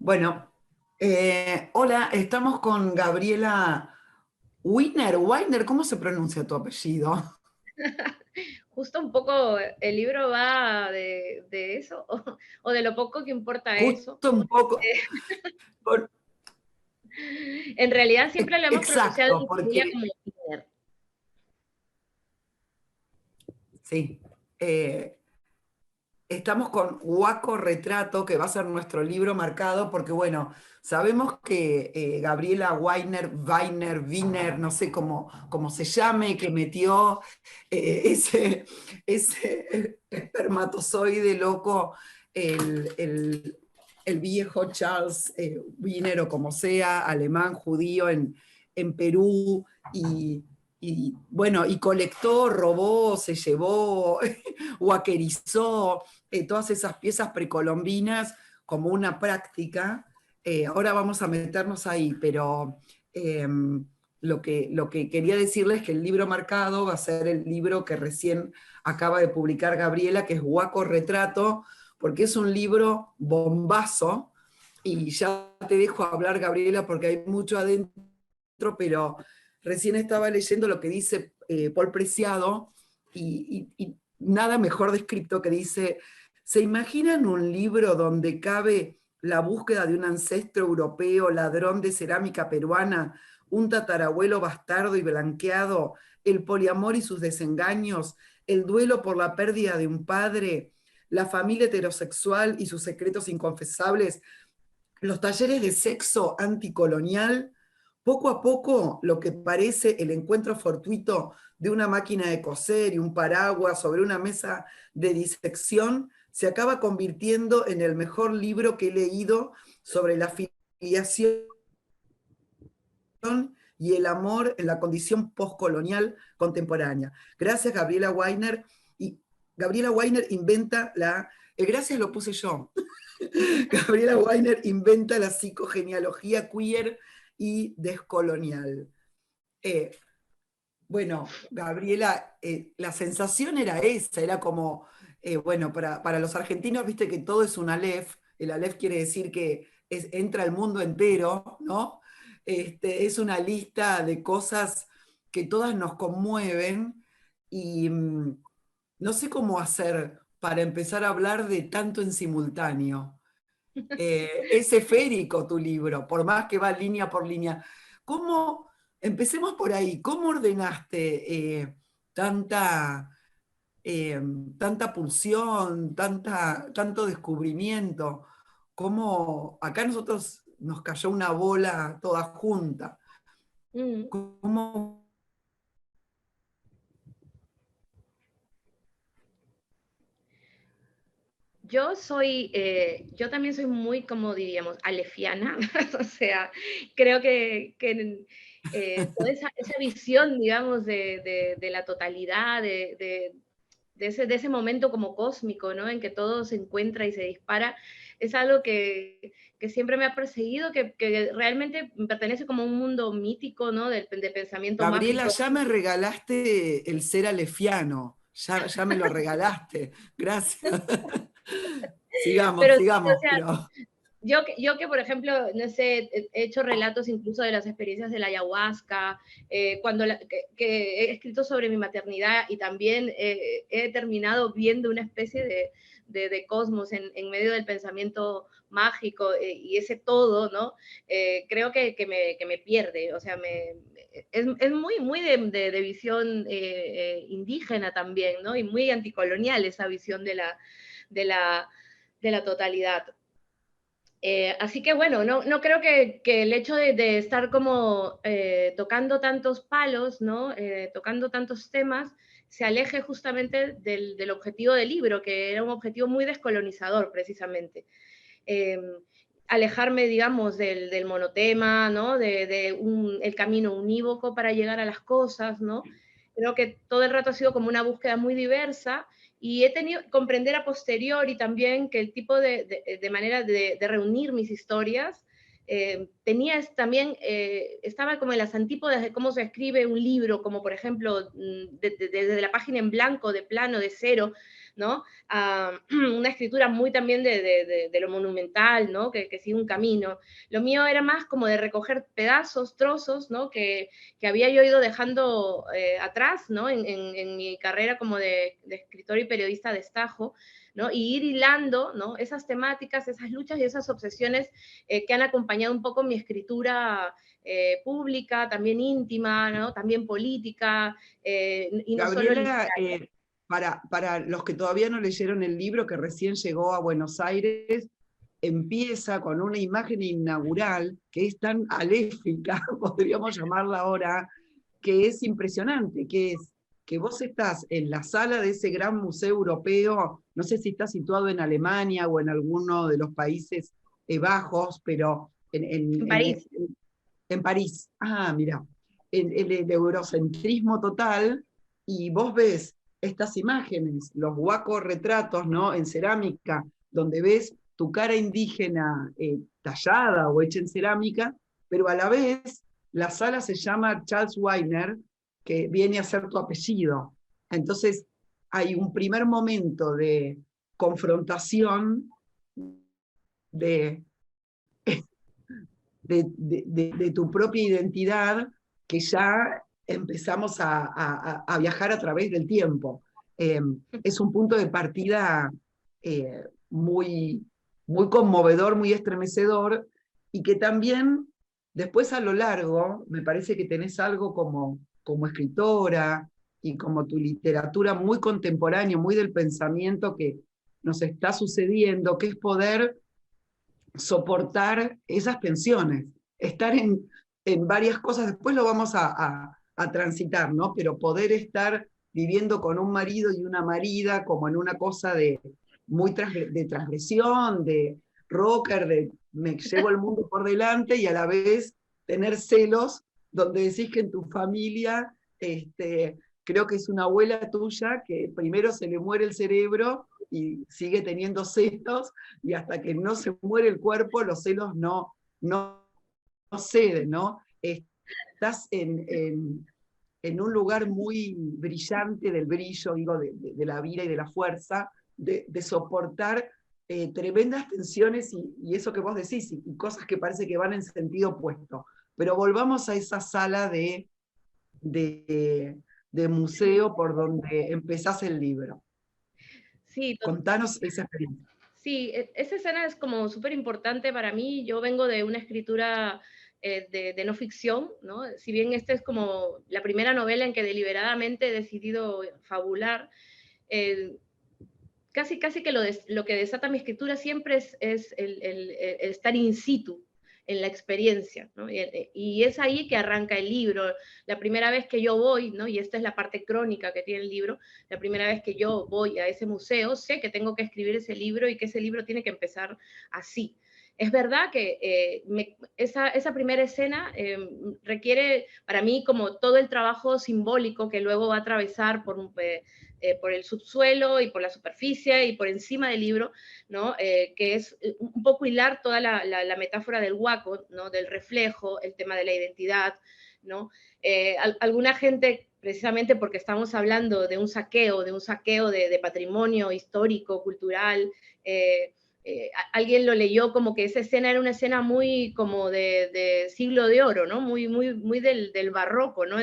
Bueno, hola, estamos con Gabriela Weiner, ¿cómo se pronuncia tu apellido? Justo un poco el libro va de eso, o de lo poco que importa eso. Justo un poco, por- En realidad siempre lo hemos pronunciado exacto, en familia porque como Winner. sí, eh, estamos con Huaco Retrato, que va a ser nuestro libro marcado, porque bueno, sabemos que Gabriela Weiner, no sé cómo se llame, que metió ese espermatozoide loco, el viejo Charles Wiener, o como sea, alemán, judío, en Perú, bueno, y colectó, robó, se llevó, huaquerizó todas esas piezas precolombinas como una práctica. Ahora vamos a meternos ahí, pero eh, lo que quería decirles es que el libro marcado va a ser el libro que recién acaba de publicar Gabriela, que es Huaco Retrato, porque es un libro bombazo, y ya te dejo hablar, Gabriela, porque hay mucho adentro, pero recién estaba leyendo lo que dice Paul Preciado, y nada mejor descrito, que dice: ¿se imaginan un libro donde cabe la búsqueda de un ancestro europeo, ladrón de cerámica peruana, un tatarabuelo bastardo y blanqueado, el poliamor y sus desengaños, el duelo por la pérdida de un padre, la familia heterosexual y sus secretos inconfesables, los talleres de sexo anticolonial? Poco a poco, lo que parece el encuentro fortuito de una máquina de coser y un paraguas sobre una mesa de disección se acaba convirtiendo en el mejor libro que he leído sobre la filiación y el amor en la condición postcolonial contemporánea. Gracias, Gabriela Weiner. Y Gabriela Weiner inventa el gracias lo puse yo. Gabriela Weiner inventa la psicogenealogía queer y descolonial. Eh, bueno, Gabriela, la sensación era esa, era como, bueno, para los argentinos, viste que todo es un aleph. El aleph quiere decir que entra el mundo entero, ¿no? Es una lista de cosas que todas nos conmueven, y no sé cómo hacer para empezar a hablar de tanto en simultáneo. Es esférico tu libro, por más que va línea por línea. ¿Cómo, empecemos por ahí, cómo ordenaste tanta, eh, tanta pulsión, tanto descubrimiento? ¿Cómo acá nosotros nos cayó una bola toda junta? Mm. ¿Cómo? Yo también soy muy, como diríamos, alefiana, o sea, creo que toda esa visión, digamos, de la totalidad, de ese momento como cósmico, ¿no? En que todo se encuentra y se dispara, es algo que siempre me ha perseguido, que realmente pertenece como a un mundo mítico, ¿no? De pensamiento Gabriela, mágico. ya me regalaste el ser alefiano, ya me lo regalaste, gracias. Sigamos, Pero sí, o sigamos, sea, pero yo que, por ejemplo, no sé, he hecho relatos incluso de las experiencias de la ayahuasca, que he escrito sobre mi maternidad, y también he terminado viendo una especie de cosmos en medio del pensamiento mágico, y ese todo, ¿no? Creo que me pierde, o sea, es muy, muy de visión indígena también, ¿no? Y muy anticolonial esa visión de la, de la totalidad. Así que bueno, no creo que el hecho de estar como tocando tantos palos, ¿no? Tocando tantos temas, se aleje justamente del objetivo del libro, que era un objetivo muy descolonizador precisamente. Eh, Alejarme, digamos, del monotema, ¿no? El camino unívoco para llegar a las cosas, ¿no? Creo que todo el rato ha sido como una búsqueda muy diversa, y he tenido que comprender a posteriori también que el tipo de manera de reunir mis historias también, estaba como en las antípodas de cómo se escribe un libro, como por ejemplo desde la página en blanco, de plano, de cero, ¿no? Una escritura muy también de lo monumental, ¿no? Que sigue un camino. Lo mío era más como de recoger pedazos, trozos, ¿no? Que había yo ido dejando atrás, ¿no? En mi carrera como de escritor y periodista de destajo, ¿no? Y ir hilando, ¿no? Esas temáticas, esas luchas y esas obsesiones que han acompañado un poco mi escritura pública, también íntima, ¿no? También política, y no solo Gabriela, literaria. para los que todavía no leyeron el libro, que recién llegó a Buenos Aires, empieza con una imagen inaugural que es tan aléfica, podríamos llamarla ahora, que es impresionante, que es que vos estás en la sala de ese gran museo europeo, no sé si está situado en Alemania o en alguno de los Países Bajos, pero En París. en París. Ah, mira, en el eurocentrismo total, y vos ves estas imágenes, los huacos retratos, ¿no? En cerámica, donde ves tu cara indígena tallada o hecha en cerámica, pero a la vez la sala se llama Charles Weiner, que viene a ser tu apellido. Entonces hay un primer momento de confrontación de, de tu propia identidad, que ya empezamos a viajar a través del tiempo. Es un punto de partida muy, muy conmovedor, muy estremecedor, y que también después a lo largo, me parece que tenés algo como escritora y como tu literatura muy contemporánea, muy del pensamiento que nos está sucediendo, que es poder soportar esas tensiones, estar en varias cosas, después lo vamos a transitar, ¿no? Pero poder estar viviendo con un marido y una marida como en una cosa de muy de transgresión, de rocker, de me llevo el mundo por delante y a la vez tener celos donde decís que en tu familia, creo que es una abuela tuya que primero se le muere el cerebro y sigue teniendo celos, y hasta que no se muere el cuerpo, los celos no ceden, ¿no? Estás en un lugar muy brillante del brillo, digo, de la vida y de la fuerza, de soportar tremendas tensiones y eso que vos decís, y cosas que parece que van en sentido opuesto. Pero volvamos a esa sala de museo por donde empezás el libro. Sí, Contanos esa experiencia. sí, esa escena es como súper importante para mí. Yo vengo de una escritura de no ficción, ¿no? Si bien esta es como la primera novela en que deliberadamente he decidido fabular, eh, casi que lo que desata mi escritura siempre es el estar in situ en la experiencia, ¿no? Y es ahí que arranca el libro. La primera vez que yo voy, ¿no? Y esta es la parte crónica que tiene el libro, la primera vez que yo voy a ese museo, sé que tengo que escribir ese libro y que ese libro tiene que empezar así. Es verdad que esa primera escena requiere para mí como todo el trabajo simbólico que luego va a atravesar por el subsuelo y por la superficie y por encima del libro, ¿no? Que es un poco hilar toda la metáfora del huaco, ¿no? Del reflejo, el tema de la identidad, ¿no? Alguna gente, precisamente porque estamos hablando de un saqueo de patrimonio histórico, cultural, alguien lo leyó como que esa escena era una escena muy como de siglo de oro, ¿no? Muy del barroco, ¿no?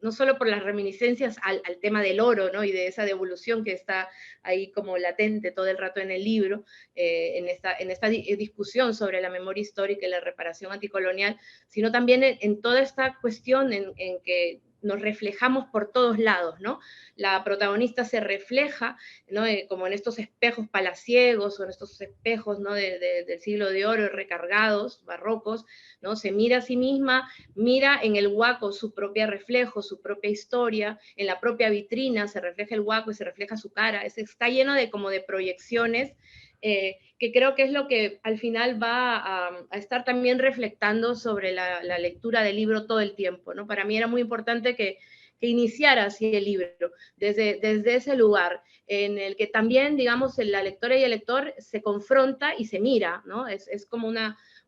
No solo por las reminiscencias al tema del oro, ¿no? Y de esa devolución que está ahí como latente todo el rato en el libro, en esta discusión sobre la memoria histórica y la reparación anticolonial, sino también en toda esta cuestión en que nos reflejamos por todos lados, ¿no? La protagonista se refleja, ¿no? Como en estos espejos palaciegos o en estos espejos, ¿no? Del siglo de oro recargados, barrocos, ¿no? Se mira a sí misma, mira en el huaco su propio reflejo, su propia historia, en la propia vitrina se refleja el huaco y se refleja su cara, está lleno de como de proyecciones que creo que es lo que al final va a estar también reflectando sobre la lectura del libro todo el tiempo, ¿no? Para mí era muy importante que iniciara así el libro, desde ese lugar, en el que también, digamos, la lectora y el lector se confronta y se mira, ¿no? Es como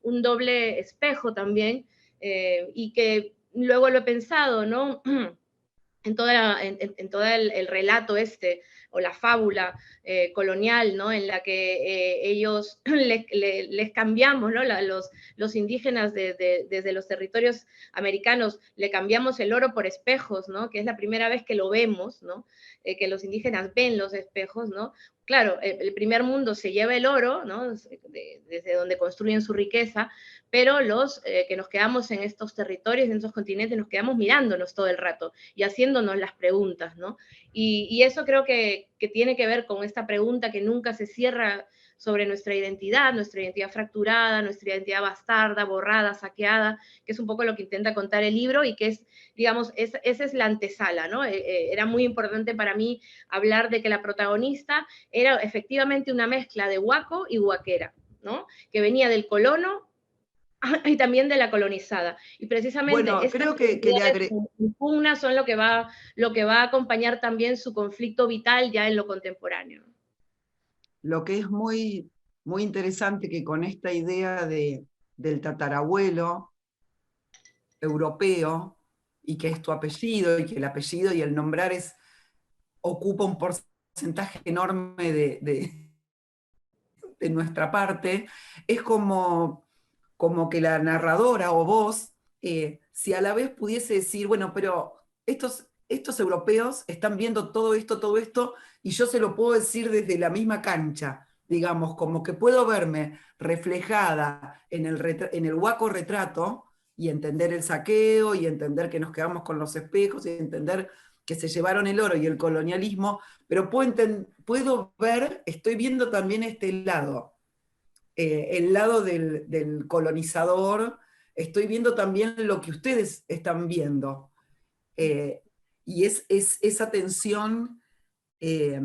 un doble espejo también, y que luego lo he pensado, ¿no? en todo el relato este, o la fábula colonial, ¿no? En la que ellos les cambiamos, ¿no? Los indígenas desde los territorios americanos le cambiamos el oro por espejos, ¿no? Que es la primera vez que lo vemos, ¿no? Que los indígenas ven los espejos, ¿no? Claro, el primer mundo se lleva el oro, ¿no? Desde donde construyen su riqueza, pero los que nos quedamos en estos territorios, en estos continentes, nos quedamos mirándonos todo el rato y haciéndonos las preguntas, ¿no? Y eso creo que tiene que ver con esta pregunta que nunca se cierra sobre nuestra identidad fracturada, nuestra identidad bastarda, borrada, saqueada, que es un poco lo que intenta contar el libro y que es, digamos, esa es la antesala, ¿no? Era muy importante para mí hablar de que la protagonista era efectivamente una mezcla de huaco y huaquera, ¿no? Que venía del colono y también de la colonizada. Y precisamente Bueno, estas creo que le identidades agregué, en pugna son lo que va a acompañar también su conflicto vital ya en lo contemporáneo. lo que es muy, muy interesante que con esta idea del tatarabuelo europeo, y que es tu apellido, y que el apellido y el nombrar ocupa un porcentaje enorme de nuestra parte, es como que la narradora o vos, si a la vez pudiese decir, bueno, pero estos europeos están viendo todo esto, y yo se lo puedo decir desde la misma cancha, digamos, como que puedo verme reflejada en el huaco retrato y entender el saqueo y entender que nos quedamos con los espejos y entender que se llevaron el oro y el colonialismo, pero puedo ver, estoy viendo también este lado, el lado del colonizador, estoy viendo también lo que ustedes están viendo. Eh, y esa tensión eh,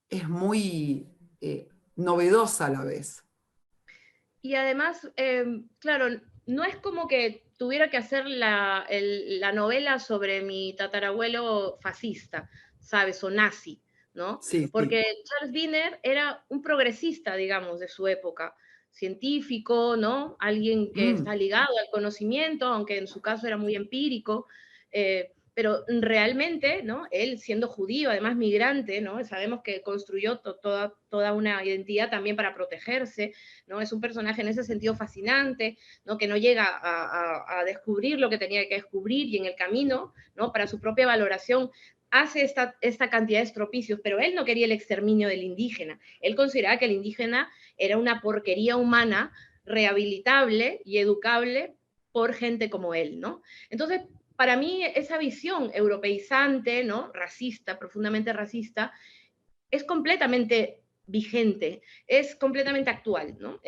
es muy novedosa a la vez. Y además, claro, no es como que tuviera que hacer la novela sobre mi tatarabuelo fascista, ¿sabes? O nazi, ¿no? Sí, sí. Porque Charles Wiener era un progresista, digamos, de su época, científico, ¿no? Alguien que está Mm. ligado al conocimiento, aunque en su caso era muy empírico, pero realmente, ¿no? Él siendo judío, además migrante, ¿no? Sabemos que construyó toda una identidad también para protegerse, ¿no? Es un personaje en ese sentido fascinante, ¿no? Que no llega a descubrir lo que tenía que descubrir y en el camino, ¿no? Para su propia valoración hace esta cantidad de estropicios, pero él no quería el exterminio del indígena. Él consideraba que el indígena era una porquería humana rehabilitable y educable por gente como él, ¿no? Entonces, para mí, esa visión europeizante, ¿no? Racista, profundamente racista, es completamente vigente, es completamente actual, ¿no?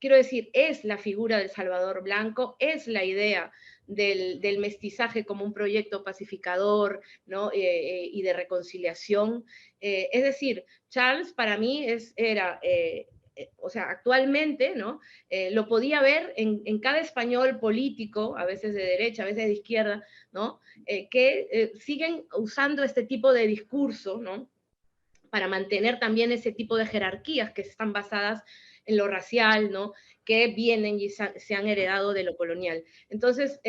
Quiero decir, es la figura del Salvador Blanco, es la idea del mestizaje como un proyecto pacificador, ¿no? Y de reconciliación. Es decir, Charles para mí era o sea, actualmente, ¿no? Lo podía ver en cada español político, a veces de derecha, a veces de izquierda, ¿no? Que siguen usando este tipo de discurso, ¿no? Para mantener también ese tipo de jerarquías que están basadas en lo racial, ¿no? Que vienen y se han heredado de lo colonial. Entonces,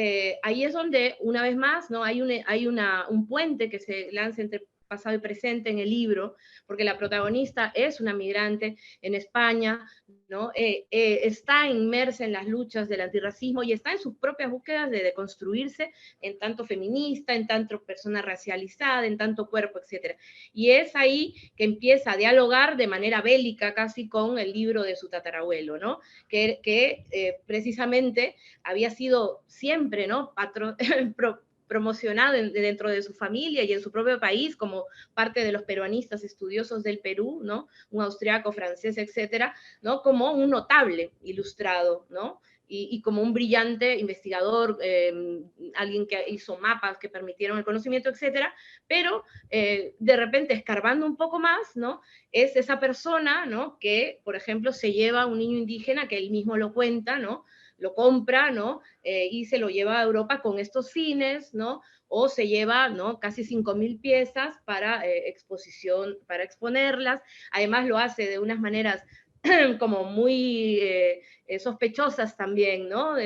ahí es donde, una vez más, ¿no? Hay un puente que se lanza entre pasado y presente en el libro, porque la protagonista es una migrante en España, ¿no? Está inmersa en las luchas del antirracismo y está en sus propias búsquedas de deconstruirse en tanto feminista, en tanto persona racializada, en tanto cuerpo, etc. Y es ahí que empieza a dialogar de manera bélica casi con el libro de su tatarabuelo, ¿no? Que precisamente había sido siempre, ¿no? Promocionado dentro de su familia y en su propio país como parte de los peruanistas estudiosos del Perú, ¿no? Un austriaco, francés, etcétera, ¿no? Como un notable ilustrado, ¿no? Y como un brillante investigador, alguien que hizo mapas que permitieron el conocimiento, etcétera, pero de repente escarbando un poco más, ¿no? Es esa persona, ¿no? Que, por ejemplo, se lleva a un niño indígena que él mismo lo cuenta, ¿no? Lo compra, ¿no? Y se lo lleva a Europa con estos fines, ¿no? O se lleva, ¿no? Casi 5.000 piezas para exposición, para exponerlas. Además lo hace de unas maneras como muy sospechosas también, ¿no?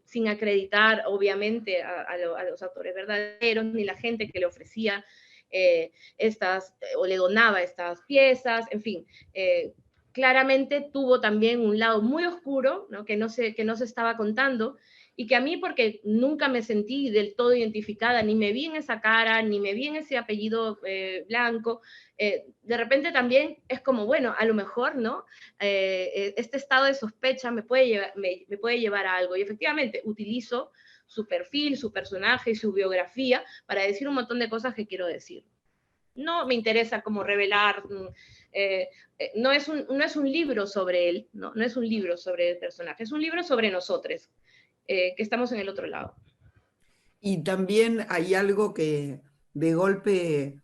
Sin acreditar, obviamente, a los autores verdaderos, ni la gente que le ofrecía o le donaba estas piezas, en fin. Claramente tuvo también un lado muy oscuro, ¿no? Que no se estaba contando, y que a mí, porque nunca me sentí del todo identificada, ni me vi en esa cara, ni me vi en ese apellido blanco, de repente también es como, bueno, a lo mejor, ¿no? Este estado de sospecha me puede llevar a algo. Y efectivamente utilizo su perfil, su personaje y su biografía para decir un montón de cosas que quiero decir. No me interesa como revelar, no es un libro sobre él, no es un libro sobre el personaje, es un libro sobre nosotros, que estamos en el otro lado. Y también hay algo que de golpe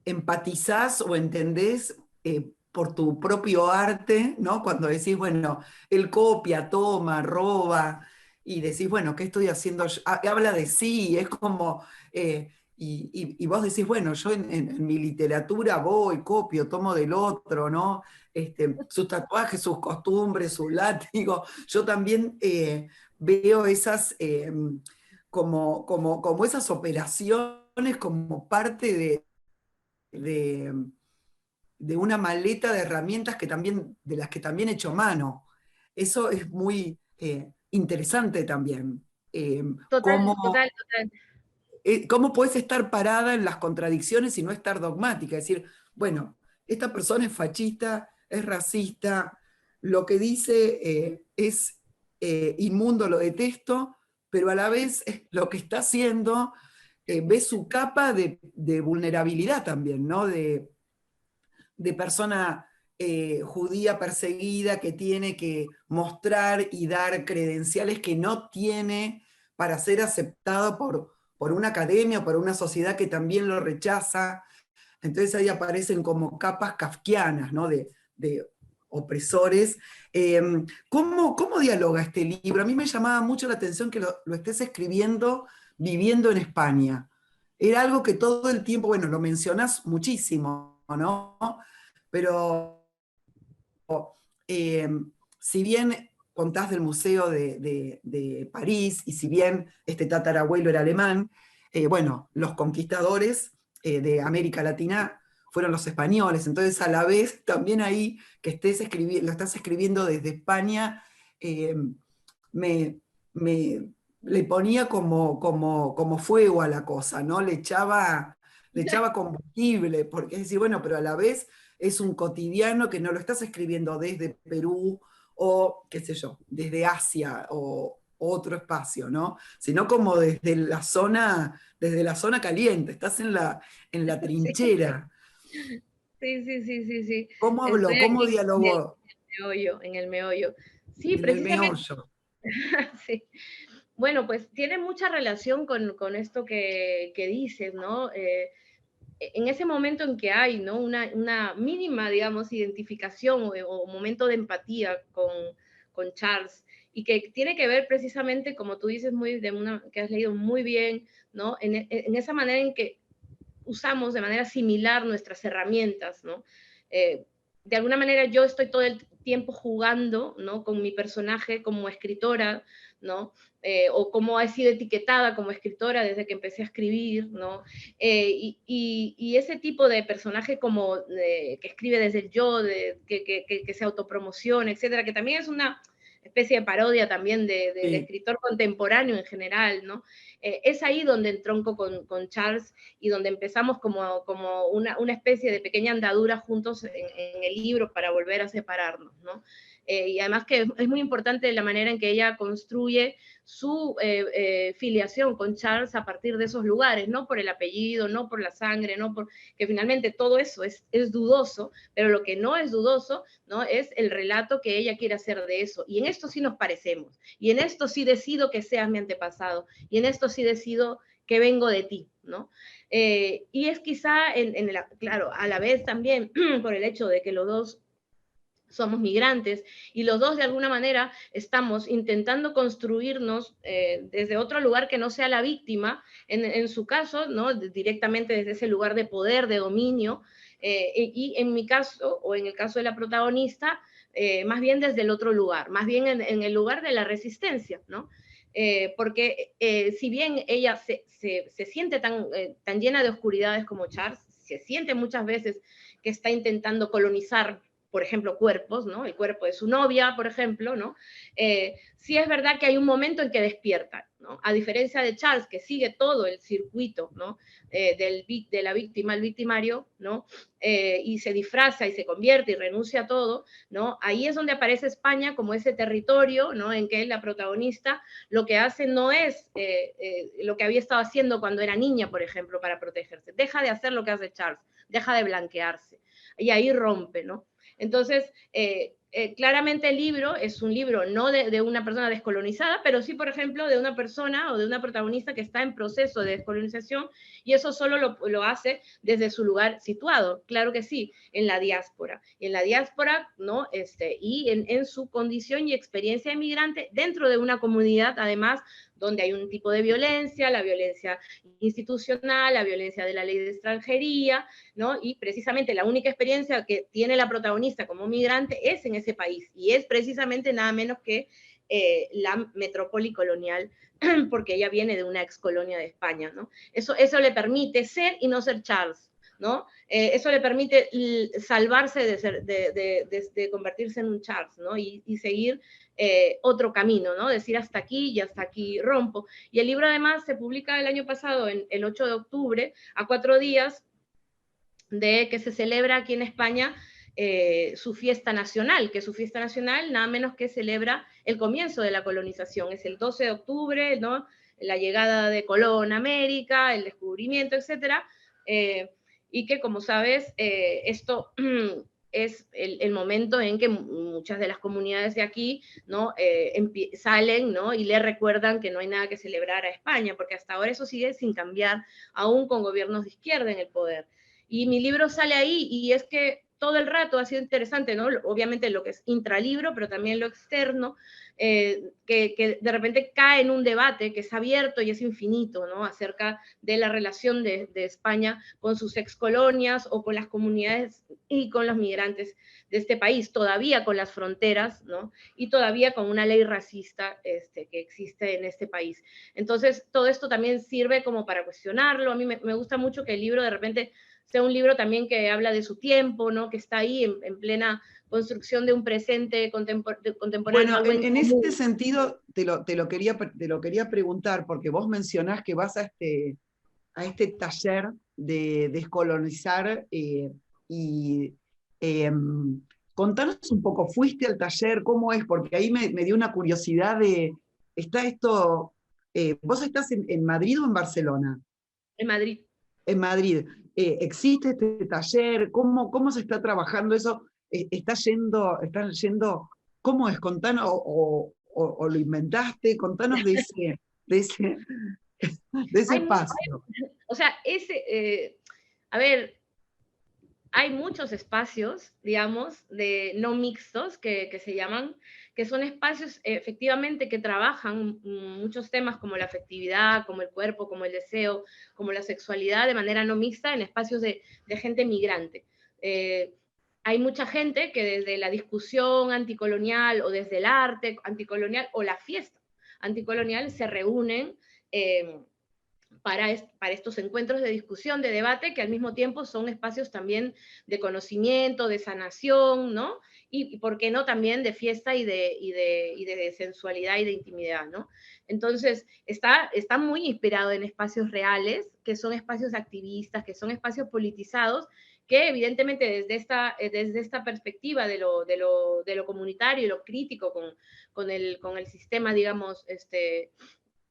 empatizás o entendés por tu propio arte, ¿no? Cuando decís, bueno, él copia, toma, roba, y decís, bueno, ¿qué estoy haciendo yo? Habla de sí, es como, y vos decís, bueno, yo en mi literatura voy, copio, tomo del otro, ¿no? Sus tatuajes, sus costumbres, su látigo. Yo también veo esas, como esas operaciones como parte de, de una maleta de herramientas de las que también he hecho mano. Eso es muy interesante también. Total, Cómo, total, total. cómo puedes estar parada en las contradicciones y no estar dogmática. Es decir, bueno, esta persona es fascista, es racista, lo que dice es inmundo, lo detesto, pero a la vez lo que está haciendo ve su capa de vulnerabilidad también, ¿no? De persona judía perseguida que tiene que mostrar y dar credenciales que no tiene para ser aceptado por una academia o por una sociedad que también lo rechaza. Entonces ahí aparecen como capas kafkianas, ¿no? De opresores. ¿Cómo dialoga este libro? A mí me llamaba mucho la atención que lo estés escribiendo viviendo en España. Era algo que todo el tiempo, bueno, lo mencionás muchísimo, ¿no? Pero eh, si bien contás del Museo de París, y si bien este tatarabuelo era alemán, bueno, los conquistadores de América Latina fueron los españoles, entonces a la vez también ahí que lo estás escribiendo desde España, eh, me, me- le ponía como fuego a la cosa, ¿no? Le echaba combustible, porque es decir, bueno, pero a la vez es un cotidiano que no lo estás escribiendo desde Perú o, qué sé yo, desde Asia o otro espacio, ¿no? Sino como desde la zona caliente, estás en la Sí, trinchera. sí, sí, sí, sí, sí. ¿Cómo habló? Estoy ¿Cómo aquí en el dialogó meollo, en el meollo. Sí, en el precisamente, meollo? sí. Bueno, pues tiene mucha relación con esto que dices, ¿no? En ese momento en que hay, ¿no? Una mínima, digamos, identificación o momento de empatía con Charles, y que tiene que ver precisamente, como tú dices, que has leído muy bien, ¿no? En esa manera en que usamos de manera similar nuestras herramientas, ¿no? De alguna manera yo estoy todo el tiempo jugando, ¿no? Con mi personaje como escritora, ¿no? O como he sido etiquetada como escritora desde que empecé a escribir, ¿no? Y ese tipo de personaje como que escribe desde el yo, que se autopromociona, etcétera, que también es una especie de parodia también del Sí. escritor contemporáneo en general, ¿no? Es ahí donde entronco con Charles y donde empezamos como una especie de pequeña andadura juntos en el libro para volver a separarnos, ¿no? Y además que es muy importante la manera en que ella construye su filiación con Charles a partir de esos lugares, no por el apellido, no por la sangre, no por que finalmente todo eso es dudoso, pero lo que no es dudoso, ¿no? Es el relato que ella quiere hacer de eso. Y en esto sí nos parecemos, y en esto sí decido que seas mi antepasado, y en esto sí decido que vengo de ti, ¿no? Y es quizá, claro, a la vez también por el hecho de que los dos somos migrantes y los dos de alguna manera estamos intentando construirnos desde otro lugar que no sea la víctima, en su caso, ¿no? Directamente desde ese lugar de poder, de dominio, Y en mi caso, o en el caso de la protagonista, más bien desde el otro lugar, más bien en el lugar de la resistencia, ¿no? Porque si bien ella se siente tan llena de oscuridades como Charles, se siente muchas veces que está intentando colonizar, por ejemplo, cuerpos, ¿no? El cuerpo de su novia, por ejemplo, ¿no? Sí es verdad que hay un momento en que despierta, ¿no? A diferencia de Charles, que sigue todo el circuito, ¿no? De la víctima al victimario, ¿no? Y se disfraza y se convierte y renuncia a todo, ¿no? Ahí es donde aparece España como ese territorio, ¿no? En que la protagonista lo que hace no es lo que había estado haciendo cuando era niña, por ejemplo, para protegerse. Deja de hacer lo que hace Charles, deja de blanquearse. Y ahí rompe, ¿no? Entonces, claramente el libro es un libro no de una persona descolonizada, pero sí, por ejemplo, de una persona o de una protagonista que está en proceso de descolonización, y eso solo lo hace desde su lugar situado, claro que sí, en la diáspora. Y en la diáspora, ¿no? Y en su condición y experiencia de migrante dentro de una comunidad, además, donde hay un tipo de violencia, la violencia institucional, la violencia de la ley de extranjería, ¿no? Y precisamente la única experiencia que tiene la protagonista como migrante es en ese país, y es precisamente nada menos que la metrópoli colonial, porque ella viene de una ex colonia de España, ¿no? Eso le permite ser y no ser Charles, ¿no? Eso le permite salvarse de convertirse en un Charles, ¿no? Y seguir otro camino, ¿no? Decir hasta aquí y hasta aquí rompo. Y el libro además se publica el año pasado, el 8 de octubre, a 4 días de que se celebra aquí en España su fiesta nacional, que su fiesta nacional nada menos que celebra el comienzo de la colonización, es el 12 de octubre, ¿no? La llegada de Colón a América, el descubrimiento, etc. Y que, como sabes, esto es el momento en que muchas de las comunidades de aquí, ¿no? Salen, ¿no? Y le recuerdan que no hay nada que celebrar a España, porque hasta ahora eso sigue sin cambiar, aún con gobiernos de izquierda en el poder. Y mi libro sale ahí, y es que todo el rato ha sido interesante, ¿no? Obviamente lo que es intralibro, pero también lo externo, que de repente cae en un debate que es abierto y es infinito, ¿no? Acerca de la relación de España con sus excolonias o con las comunidades y con los migrantes de este país, todavía con las fronteras, ¿no? Y todavía con una ley racista que existe en este país. Entonces, todo esto también sirve como para cuestionarlo. A mí me gusta mucho que el libro de repente sea un libro también que habla de su tiempo, ¿no? Que está ahí en plena construcción de un presente contemporáneo, Bueno, algo en en este común. sentido te lo quería preguntar, porque vos mencionás que vas a este taller de descolonizar y eh, contanos un poco, ¿fuiste al taller? ¿Cómo es? Porque ahí me dio una curiosidad está esto, ¿vos estás en Madrid o en Barcelona? En Madrid. En Madrid. ¿Existe este taller? ¿Cómo se está trabajando eso? ¿Están yendo? ¿Cómo es? Contanos, o lo inventaste, contanos de ese, de ese Hay, espacio. o sea, a ver, hay muchos espacios, digamos, de no mixtos que se llaman, que son espacios efectivamente que trabajan muchos temas como la afectividad, como el cuerpo, como el deseo, como la sexualidad de manera no mixta en espacios de gente migrante. Eh, Hay mucha gente que desde la discusión anticolonial o desde el arte anticolonial o la fiesta anticolonial se reúnen eh, para estos encuentros de discusión, de debate, que al mismo tiempo son espacios también de conocimiento, de sanación, ¿no? Y por qué no, también de fiesta y de sensualidad y de intimidad, ¿no? Entonces, está muy inspirado en espacios reales, que son espacios activistas, que son espacios politizados, que evidentemente desde esta perspectiva de lo comunitario y lo crítico con el sistema, digamos,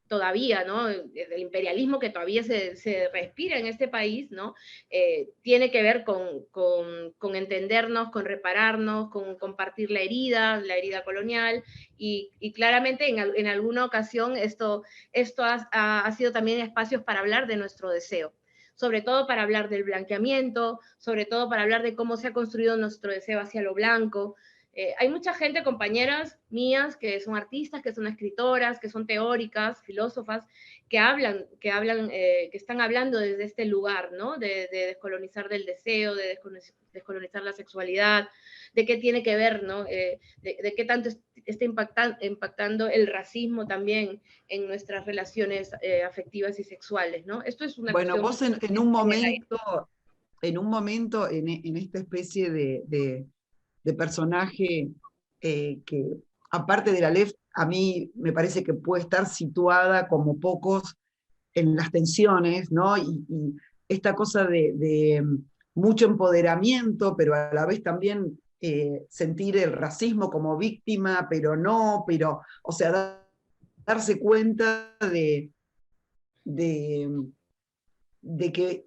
todavía, ¿no? El imperialismo que todavía se respira en este país, ¿no? Tiene que ver con entendernos, con repararnos, con compartir la herida colonial, y claramente en alguna ocasión esto ha sido también espacios para hablar de nuestro deseo, sobre todo para hablar del blanqueamiento, sobre todo para hablar de cómo se ha construido nuestro deseo hacia lo blanco, Hay mucha gente, compañeras mías, que son artistas, que son escritoras, que son teóricas, filósofas, que están hablando desde este lugar, ¿no? De descolonizar del deseo, de descolonizar la sexualidad, de qué tiene que ver, ¿no? De qué tanto está impactando el racismo también en nuestras relaciones afectivas y sexuales, ¿no? Esto es una Bueno, cuestión vos en un momento, en esta especie de personaje que, aparte de la LEF, a mí me parece que puede estar situada como pocos en las tensiones, ¿no? Y esta cosa de mucho empoderamiento, pero a la vez también sentir el racismo como víctima, pero no, pero, o sea, darse cuenta de, de que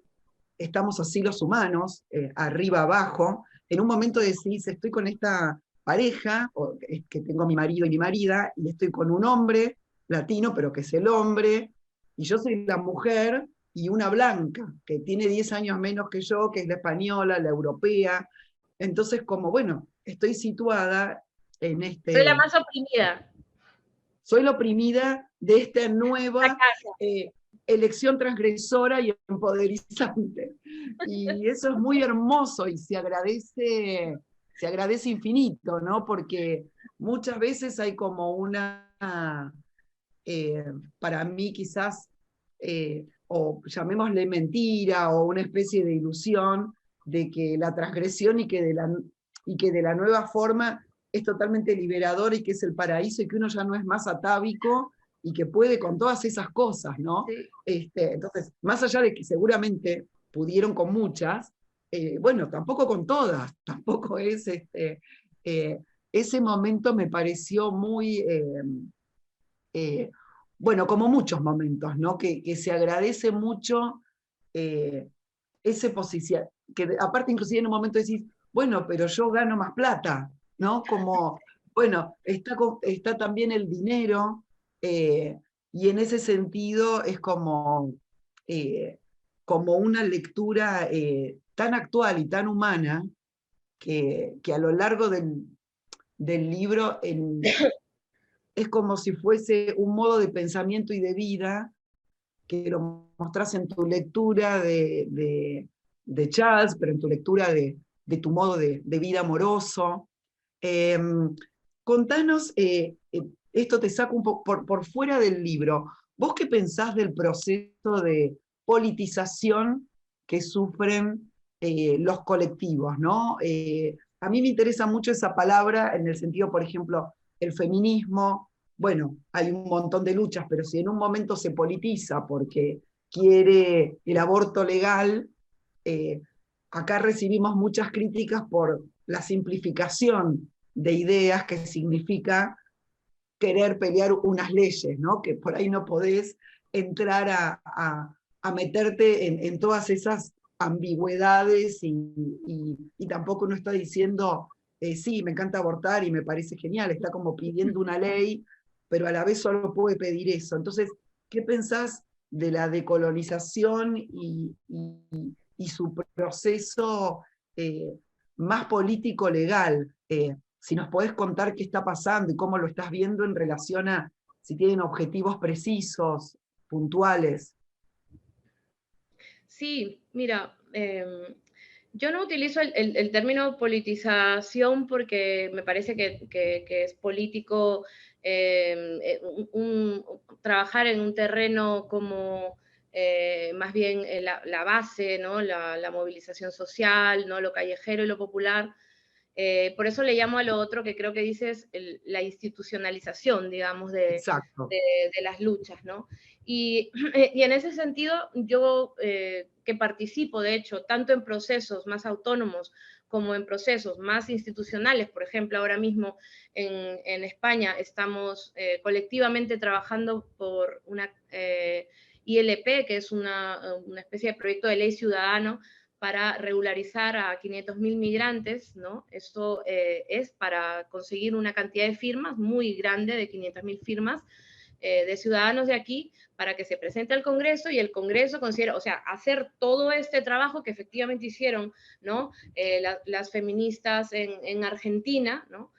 estamos así los humanos, arriba, abajo. En un momento decís, estoy con esta pareja, o es que tengo mi marido y mi marida, y estoy con un hombre latino, pero que es el hombre, y yo soy la mujer y una blanca, que tiene 10 años menos que yo, que es la española, la europea. Entonces, como, bueno, estoy situada en Soy la este, más oprimida. soy la oprimida de esta La nueva casa. eh, elección transgresora y empoderizante. Y eso es muy hermoso y se agradece infinito, ¿no? Porque muchas veces hay como una, eh, para mí quizás, o llamémosle mentira, o una especie de ilusión de que la transgresión y que de la nueva forma es totalmente liberador y que es el paraíso y que uno ya no es más atávico y que puede con todas esas cosas, ¿no? Sí. Entonces, más allá de que seguramente pudieron con muchas, bueno, tampoco con todas, tampoco es eh, ese momento me pareció muy, eh, bueno, como muchos momentos, ¿no? Que se agradece mucho eh, ese posición, que aparte inclusive en un momento decís, bueno, pero yo gano más plata, ¿no? Como, bueno, está también el dinero, y en ese sentido es eh, como una lectura tan actual y tan humana que a lo largo del libro es como si fuese un modo de pensamiento y de vida que lo mostrás en tu lectura de Charles, pero en tu lectura de tu modo de vida amoroso. Eh, Contanos, esto te saco un poco por fuera del libro, ¿vos qué pensás del proceso de politización que sufren los colectivos, ¿no? A mí me interesa mucho esa palabra en el sentido, por ejemplo, el feminismo. Bueno, hay un montón de luchas, pero si en un momento se politiza porque quiere el aborto legal, eh, acá recibimos muchas críticas por la simplificación de ideas que significa querer pelear unas leyes, ¿no? Que por ahí no podés entrar a meterte en todas esas ambigüedades y tampoco uno está diciendo, sí, me encanta abortar y me parece genial, está como pidiendo una ley, pero a la vez solo puede pedir eso. Entonces, ¿qué pensás de la decolonización y su proceso más político-legal? Si nos podés contar qué está pasando y cómo lo estás viendo en relación a si tienen objetivos precisos, puntuales. Sí, mira, yo no utilizo el término politización porque me parece que es político trabajar en un terreno como más bien la base, ¿no? La movilización social, ¿no? Lo callejero y lo popular. Por eso le llamo a lo otro que creo que dices la institucionalización, digamos, Exacto. de las luchas, ¿no? Y en ese sentido, yo que participo, de hecho, tanto en procesos más autónomos como en procesos más institucionales, por ejemplo, ahora mismo en España estamos colectivamente trabajando por una ILP, que es una especie de proyecto de ley ciudadano para regularizar a 500.000 migrantes, ¿no? Esto es para conseguir una cantidad de firmas muy grande, de 500.000 firmas, de ciudadanos de aquí para que se presente al Congreso y el Congreso considera, o sea, hacer todo este trabajo que efectivamente hicieron, ¿no? Las feministas en Argentina, ¿no?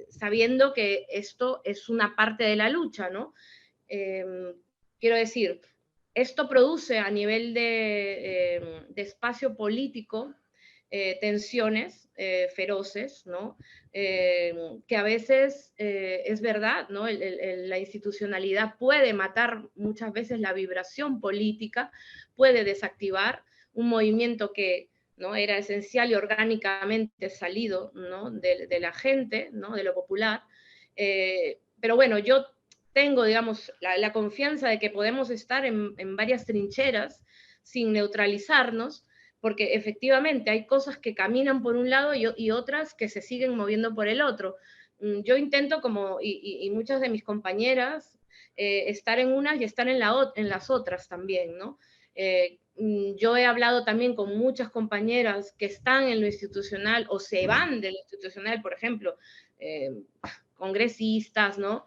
sabiendo que esto es una parte de la lucha, ¿no? Quiero decir, esto produce a nivel de espacio político tensiones feroces, ¿no? Que a veces es verdad, ¿no? La institucionalidad puede matar muchas veces la vibración política, puede desactivar un movimiento que, ¿no?, era esencial y orgánicamente salido, ¿no?, de la gente, ¿no?, de lo popular. Pero bueno, yo tengo, digamos, la confianza de que podemos estar en varias trincheras sin neutralizarnos, porque efectivamente hay cosas que caminan por un lado y otras que se siguen moviendo por el otro. Yo intento, y muchas de mis compañeras, estar en unas y estar en las otras también, ¿no? Yo he hablado también con muchas compañeras que están en lo institucional o se van de lo institucional, por ejemplo, congresistas, ¿no?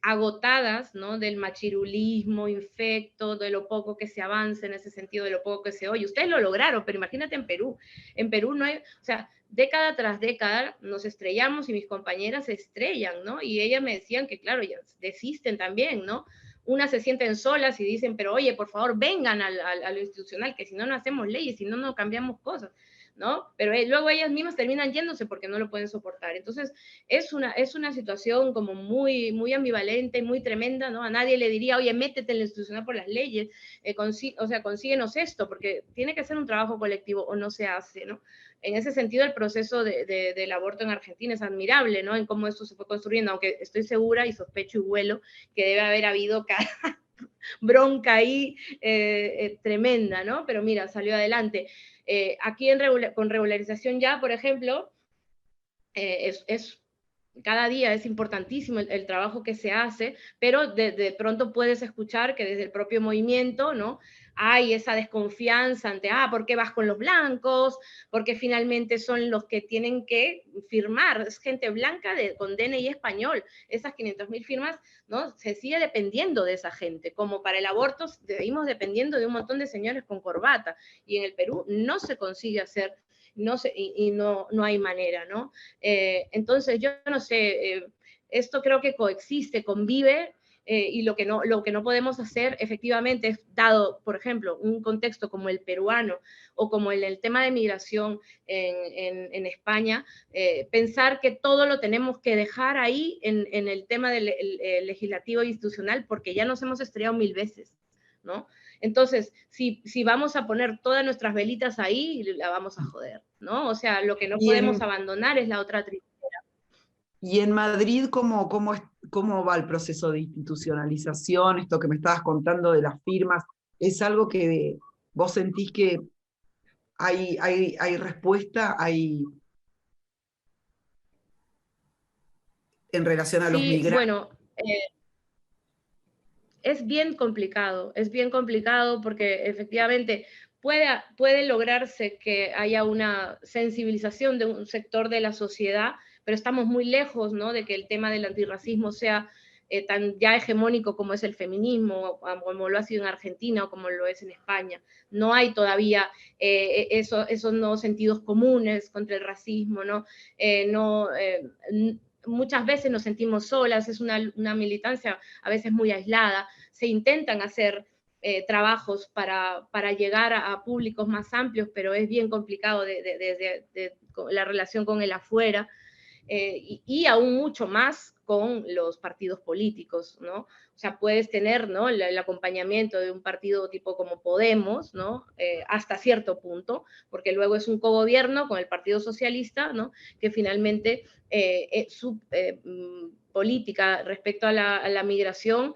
Agotadas, ¿no?, del machirulismo infecto, de lo poco que se avanza en ese sentido, de lo poco que se oye. Ustedes lo lograron, pero imagínate en Perú. En Perú no hay, o sea, década tras década nos estrellamos y mis compañeras se estrellan, ¿no? Y ellas me decían que, claro, ellas desisten también, ¿no? Unas se sienten solas y dicen, pero oye, por favor, vengan a lo institucional, que si no, no hacemos leyes, si no, no cambiamos cosas, ¿no? Pero luego ellas mismas terminan yéndose porque no lo pueden soportar. Entonces, es una situación como muy, muy ambivalente y muy tremenda, ¿no? A nadie le diría, oye, métete en la institucional por las leyes, o sea, consíguenos esto, porque tiene que ser un trabajo colectivo o no se hace, ¿no? En ese sentido, el proceso del aborto en Argentina es admirable, ¿no? En cómo esto se fue construyendo, aunque estoy segura y sospecho y vuelo que debe haber habido cada bronca ahí tremenda, ¿no? Pero mira, salió adelante. Aquí con regularización ya, por ejemplo, cada día es importantísimo el trabajo que se hace, pero de pronto puedes escuchar que desde el propio movimiento, ¿no?, hay esa desconfianza ante, ¿por qué vas con los blancos? Porque finalmente son los que tienen que firmar, es gente blanca con DNI español, esas 500.000 firmas, ¿no? Se sigue dependiendo de esa gente, como para el aborto seguimos dependiendo de un montón de señores con corbata, y en el Perú no se consigue hacer, no hay manera, ¿no? Entonces, yo no sé, esto creo que coexiste, convive, y lo que no podemos hacer efectivamente es, dado, por ejemplo, un contexto como el peruano o como el tema de migración en España, pensar que todo lo tenemos que dejar ahí en el tema del legislativo e institucional, porque ya nos hemos estrellado 1000 veces, ¿no? Entonces, si vamos a poner todas nuestras velitas ahí, la vamos a joder, ¿no? O sea, lo que no Y podemos en, abandonar es la otra trinchera. y en Madrid, ¿cómo va el proceso de institucionalización? Esto que me estabas contando de las firmas, ¿es algo que vos sentís que hay respuesta en relación a los Sí, migrantes? bueno, es bien complicado porque efectivamente puede lograrse que haya una sensibilización de un sector de la sociedad, pero estamos muy lejos, ¿no?, de que el tema del antirracismo sea tan ya hegemónico como es el feminismo, como lo ha sido en Argentina o como lo es en España. No hay todavía esos nuevos sentidos comunes contra el racismo, ¿no? Muchas veces nos sentimos solas, es una militancia a veces muy aislada, se intentan hacer trabajos para llegar a públicos más amplios, pero es bien complicado de la relación con el afuera, y aún mucho más con los partidos políticos, ¿no? O sea, puedes tener, ¿no?, el acompañamiento de un partido tipo como Podemos, ¿no? Hasta cierto punto, porque luego es un cogobierno con el Partido Socialista, ¿no?, que finalmente su política respecto a la migración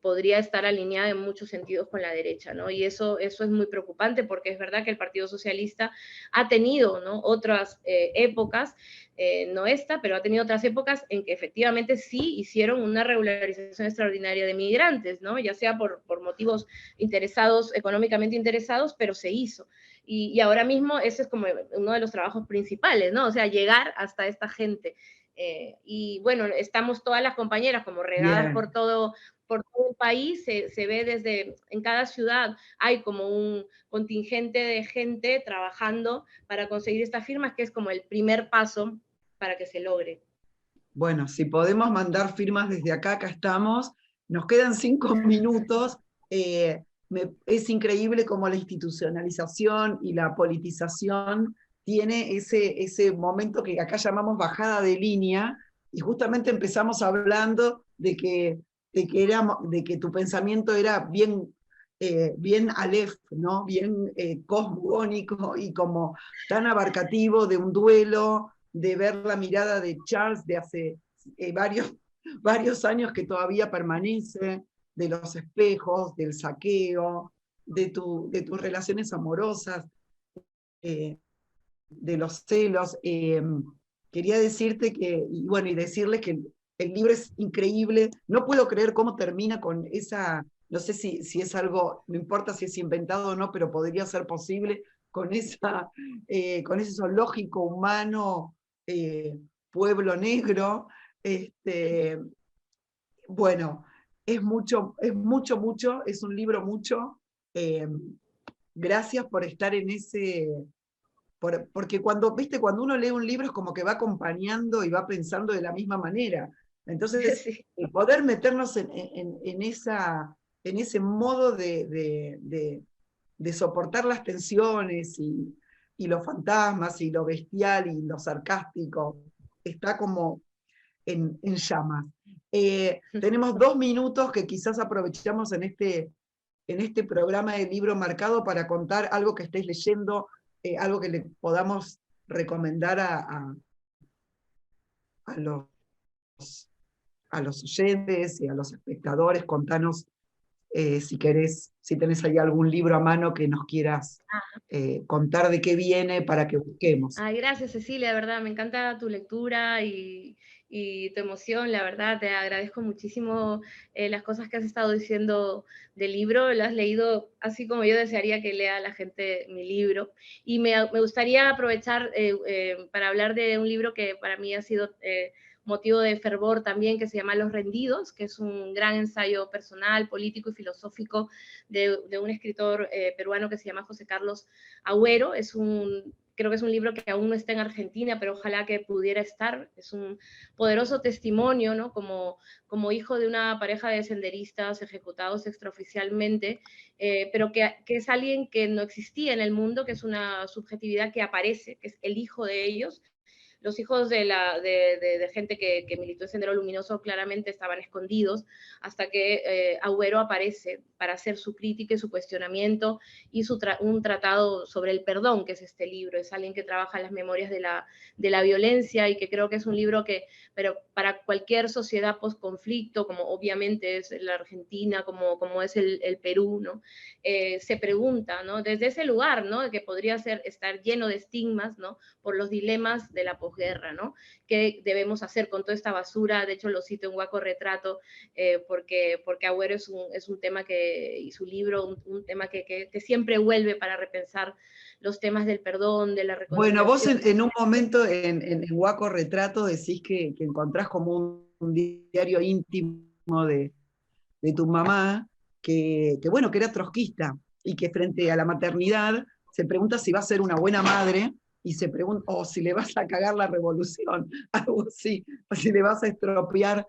podría estar alineada en muchos sentidos con la derecha, ¿no? Y eso es muy preocupante porque es verdad que el Partido Socialista ha tenido, ¿no?, otras épocas, no esta, pero ha tenido otras épocas en que efectivamente sí hicieron una regularización extraordinaria de migrantes, ¿no? Ya sea por motivos interesados, económicamente interesados, pero se hizo. Y ahora mismo ese es como uno de los trabajos principales, ¿no? O sea, llegar hasta esta gente. Y bueno, estamos todas las compañeras como regadas Bien. por todo el país, se ve desde, en cada ciudad hay como un contingente de gente trabajando para conseguir estas firmas, que es como el primer paso para que se logre. Bueno, si podemos mandar firmas desde acá, acá estamos. Nos quedan 5 minutos. Es increíble cómo la institucionalización y la politización tiene ese momento que acá llamamos bajada de línea, y justamente empezamos hablando de que tu pensamiento era bien Aleph, ¿no? Bien cosmogónico y como tan abarcativo de un duelo, de ver la mirada de Charles de hace varios años que todavía permanece, de los espejos, del saqueo, de tus relaciones amorosas, eh, de los celos. Quería decirte que, y bueno, y decirles que el libro es increíble. No puedo creer cómo termina con esa, no sé si es algo, no importa si es inventado o no, pero podría ser posible, con ese zoológico humano, eh, pueblo negro. Este, bueno, mucho, es un libro mucho. Eh, Gracias por estar en porque viste, cuando uno lee un libro es como que va acompañando y va pensando de la misma manera. Entonces, Sí. poder meternos en ese modo de soportar las tensiones y los fantasmas y lo bestial y lo sarcástico, está como en llamas. Tenemos 2 minutos que quizás aprovechamos en este programa de Libro Marcado para contar algo que estés leyendo, algo que le podamos recomendar a los, a los oyentes y a los espectadores. Contanos, si querés, si tenés ahí algún libro a mano que nos quieras contar de qué viene para que busquemos. Ay, gracias Cecilia, de verdad, me encanta tu lectura y tu emoción, la verdad, te agradezco muchísimo las cosas que has estado diciendo del libro, lo has leído así como yo desearía que lea la gente mi libro, y me gustaría aprovechar para hablar de un libro que para mí ha sido motivo de fervor también, que se llama Los Rendidos, que es un gran ensayo personal, político y filosófico de un escritor peruano que se llama José Carlos Agüero. Creo que es un libro que aún no está en Argentina, pero ojalá que pudiera estar. Es un poderoso testimonio, ¿no? Como hijo de una pareja de senderistas ejecutados extraoficialmente, pero que es alguien que no existía en el mundo, que es una subjetividad que aparece, que es el hijo de ellos. Los hijos de gente que militó en Sendero Luminoso claramente estaban escondidos hasta que Agüero aparece para hacer su crítica y su cuestionamiento y un tratado sobre el perdón, que es este libro. Es alguien que trabaja las memorias de la violencia y que creo que es un libro que, pero para cualquier sociedad post-conflicto, como obviamente es la Argentina, como es el Perú, ¿no? Se pregunta, ¿no? Desde ese lugar, ¿no? Que podría estar lleno de estigmas, ¿no? Por los dilemas de la posguerra, ¿no? ¿Qué debemos hacer con toda esta basura? De hecho, lo cito en Huaco Retrato, porque Agüero es un tema y su libro, un tema que siempre vuelve para repensar los temas del perdón, de la Bueno, vos reconciliación. en un momento en Huaco Retrato decís que encontrás como un diario íntimo de tu mamá, bueno, que era trotskista, y que frente a la maternidad se pregunta si va a ser una buena madre, y se pregunta, o si le vas a cagar la revolución, algo así, o si le vas a estropear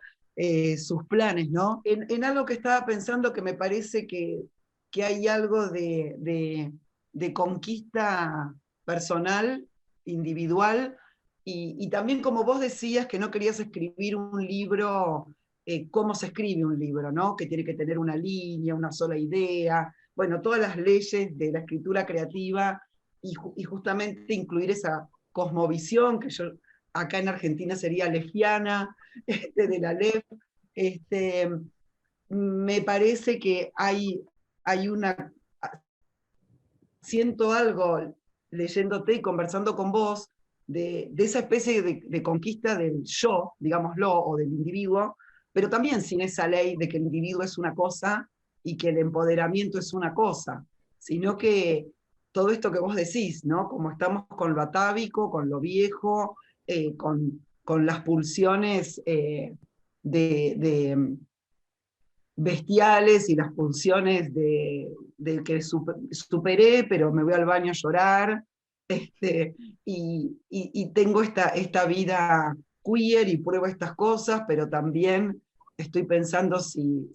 sus planes, ¿no? En algo que estaba pensando que me parece que hay algo de conquista personal, individual, y también como vos decías que no querías escribir un libro, cómo se escribe un libro, ¿no? Que tiene que tener una línea, una sola idea, bueno, todas las leyes de la escritura creativa, y justamente incluir esa cosmovisión, que yo acá en Argentina sería lefiana, de la LEF. Este, Me parece que hay una, siento algo leyéndote y conversando con vos, de esa especie de conquista del yo, digámoslo, o del individuo, pero también sin esa ley de que el individuo es una cosa y que el empoderamiento es una cosa, sino que todo esto que vos decís, ¿no? Como estamos con lo atávico, con lo viejo, con las pulsiones de, bestiales y las pulsiones de que superé, pero me voy al baño a llorar, y tengo esta vida queer y pruebo estas cosas, pero también estoy pensando si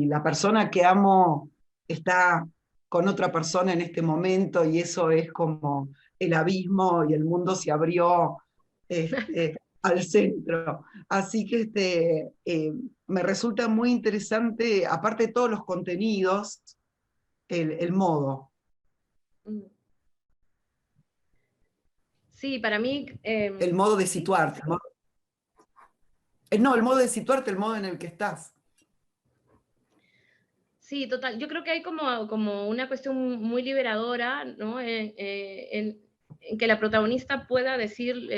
la persona que amo está con otra persona en este momento y eso es como el abismo y el mundo se abrió al centro. Así que me resulta muy interesante, aparte de todos los contenidos, el modo. Mm. Sí, para mí, El modo de sí, situarte. No, el modo de situarte, el modo en el que estás. sí, total. Yo creo que hay como una cuestión muy liberadora, ¿no? En que la protagonista pueda decir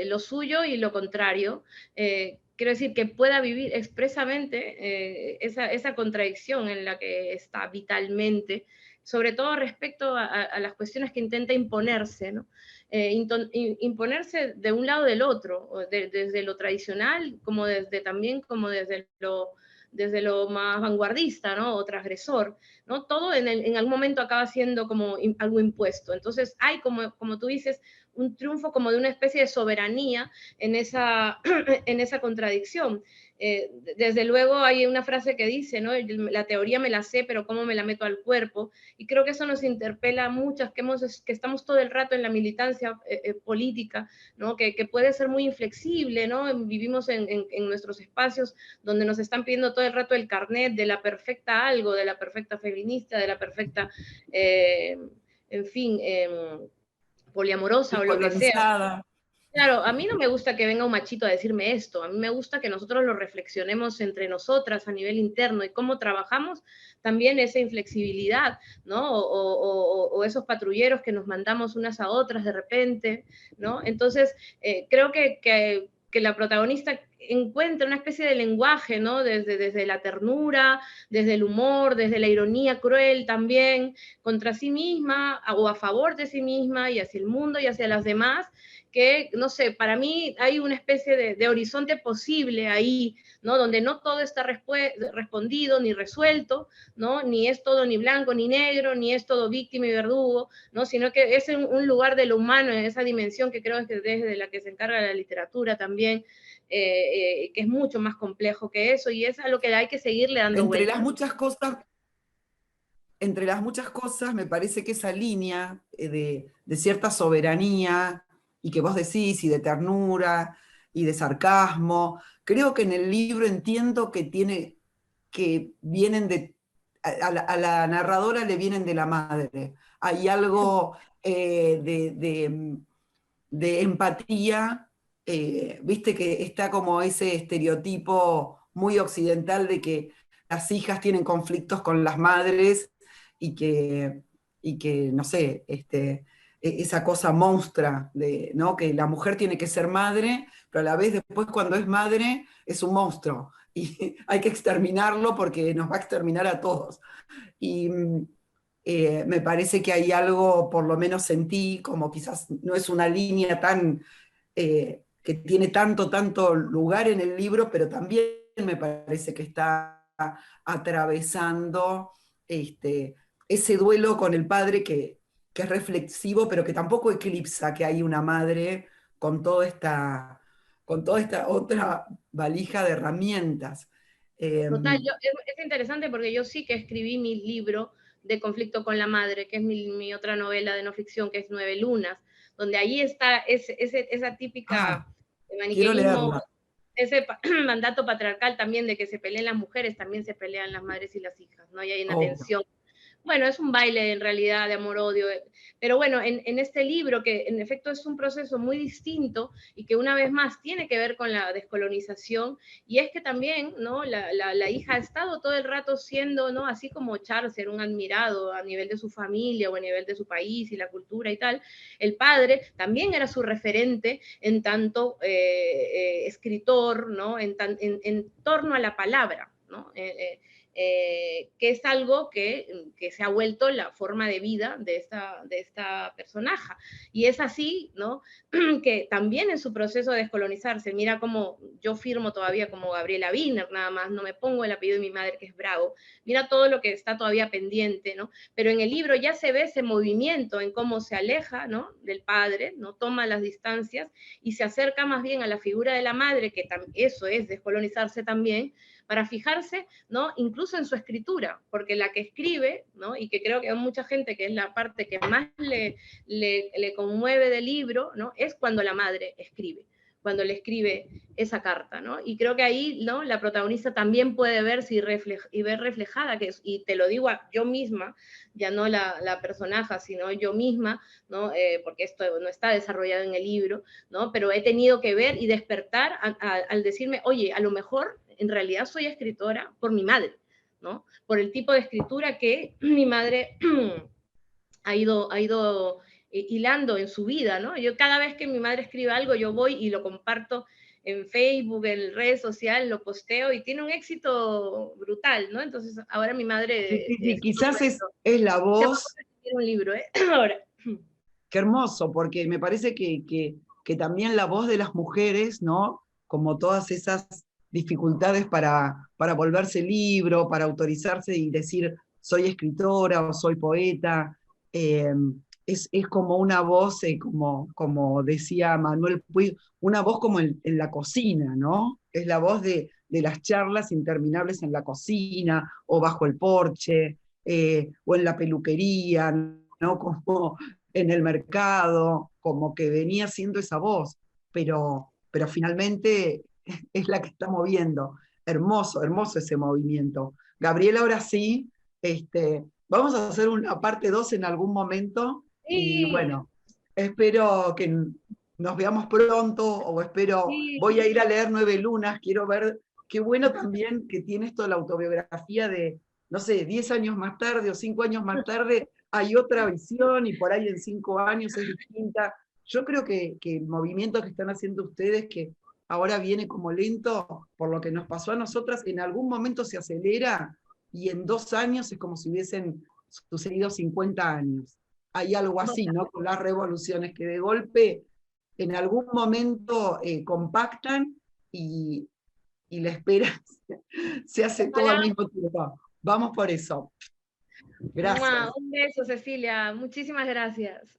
lo suyo y lo contrario. Quiero decir, que pueda vivir expresamente esa contradicción en la que está vitalmente, sobre todo respecto a las cuestiones que intenta imponerse, ¿no? Imponerse de un lado o del otro, desde lo tradicional, como también como desde lo más vanguardista, ¿no? O transgresor, ¿no? Todo en algún momento acaba siendo como algo impuesto. Entonces hay, como tú dices, un triunfo como de una especie de soberanía en esa, en esa contradicción. Desde luego hay una frase que dice, ¿no? La teoría me la sé, pero ¿cómo me la meto al cuerpo? Y creo que eso nos interpela a muchas que estamos todo el rato en la militancia política, ¿no? Que puede ser muy inflexible, ¿no? Vivimos en nuestros espacios donde nos están pidiendo todo el rato el carnet de la perfecta algo, de la perfecta feminista, de la perfecta, en fin, poliamorosa o lo que sea. Descolonizada. Claro, a mí no me gusta que venga un machito a decirme esto, a mí me gusta que nosotros lo reflexionemos entre nosotras a nivel interno y cómo trabajamos también esa inflexibilidad, ¿no? O esos patrulleros que nos mandamos unas a otras de repente, ¿no? Entonces, creo que la protagonista encuentra una especie de lenguaje, ¿no? Desde la ternura, desde el humor, desde la ironía cruel también, contra sí misma o a favor de sí misma y hacia el mundo y hacia las demás, que, no sé, para mí hay una especie de horizonte posible ahí, ¿no? Donde no todo está respondido ni resuelto, ¿no? Ni es todo ni blanco ni negro, ni es todo víctima y verdugo, ¿no? Sino que es un lugar de lo humano, en esa dimensión que creo que desde la que se encarga la literatura también, que es mucho más complejo que eso, y es a lo que hay que seguirle dando Entre las vueltas. muchas cosas, entre las muchas cosas, me parece que esa línea de cierta soberanía, y que vos decís, y de ternura, y de sarcasmo, creo que en el libro entiendo que vienen a la narradora le vienen de la madre. Hay algo de empatía, viste que está como ese estereotipo muy occidental de que las hijas tienen conflictos con las madres y que no sé, esa cosa monstrua de, ¿no? Que la mujer tiene que ser madre, pero a la vez después cuando es madre es un monstruo y hay que exterminarlo porque nos va a exterminar a todos. Y me parece que hay algo, por lo menos sentí, como quizás no es una línea tan, que tiene tanto lugar en el libro, pero también me parece que está atravesando ese duelo con el padre que es reflexivo, pero que tampoco eclipsa que hay una madre con con toda esta otra valija de herramientas. Eh, Total, es interesante porque yo sí que escribí mi libro de Conflicto con la Madre, que es mi otra novela de no ficción, que es Nueve Lunas, donde ahí está esa típica quiero maniqueísmo, leerla. ese mandato patriarcal también de que se peleen las mujeres, también se pelean las madres y las hijas, ¿no? Y hay una Obvio. tensión. Bueno, es un baile en realidad de amor-odio, pero bueno, en este libro, que en efecto es un proceso muy distinto y que una vez más tiene que ver con la descolonización, y es que también, ¿no? La hija ha estado todo el rato siendo, ¿no? Así como Charles era un admirado a nivel de su familia o a nivel de su país y la cultura y tal, el padre también era su referente en tanto escritor, ¿no? En torno a la palabra, ¿no? que es algo que se ha vuelto la forma de vida de esta personaje. Y es así, ¿no? Que también en su proceso de descolonizarse, mira cómo yo firmo todavía como Gabriela Wiener, nada más, no me pongo el apellido de mi madre que es Bravo, mira todo lo que está todavía pendiente, ¿no? Pero en el libro ya se ve ese movimiento en cómo se aleja, ¿no? Del padre, ¿no? Toma las distancias y se acerca más bien a la figura de la madre, que eso es descolonizarse también, para fijarse, ¿no? Incluso en su escritura, porque la que escribe, ¿no? Y que creo que hay mucha gente que es la parte que más le conmueve del libro, ¿no? Es cuando la madre escribe, cuando le escribe esa carta, ¿no? Y creo que ahí, ¿no? La protagonista también puede verse y ver reflejada, y te lo digo yo misma, ya no la personaje, sino yo misma, ¿no? Porque esto no está desarrollado en el libro, ¿no? Pero he tenido que ver y despertar al decirme, oye, a lo mejor en realidad soy escritora por mi madre, ¿no? Por el tipo de escritura que mi madre ha ido hilando en su vida, ¿no? Yo cada vez que mi madre escribe algo, yo voy y lo comparto en Facebook, en redes sociales, lo posteo y tiene un éxito brutal, ¿no? Entonces ahora mi Sí, madre sí, sí, todo quizás esto. es la Se va a voz. escribir un libro, ¿eh? Ahora. Qué hermoso, porque me parece que también la voz de las mujeres, ¿no? Como todas esas dificultades para volverse libro, para autorizarse y decir soy escritora o soy poeta, eh, es como una voz, como decía Manuel Puig, una voz como en la cocina, ¿no? Es la voz de las charlas interminables en la cocina o bajo el porche, o en la peluquería, ¿no? Como en el mercado, como que venía siendo esa voz, pero finalmente es la que está moviendo. Hermoso, hermoso ese movimiento. Gabriela, ahora sí, vamos a hacer una parte 2 en algún momento y Sí, bueno, espero que nos veamos pronto o sí, voy a ir a leer Nueve Lunas, quiero ver qué bueno también que tiene esto de la autobiografía de, no sé, 10 años más tarde o 5 años más tarde, hay otra visión y por ahí en 5 años es distinta. Yo creo que el movimiento que están haciendo ustedes, que ahora viene como lento, por lo que nos pasó a nosotras, en algún momento se acelera y en 2 años es como si hubiesen sucedido 50 años. Hay algo así, ¿no? Con las revoluciones que de golpe en algún momento compactan y, y la espera se hace todo al ojalá. mismo tiempo. Vamos por eso. Gracias. Un beso, Cecilia. Muchísimas gracias.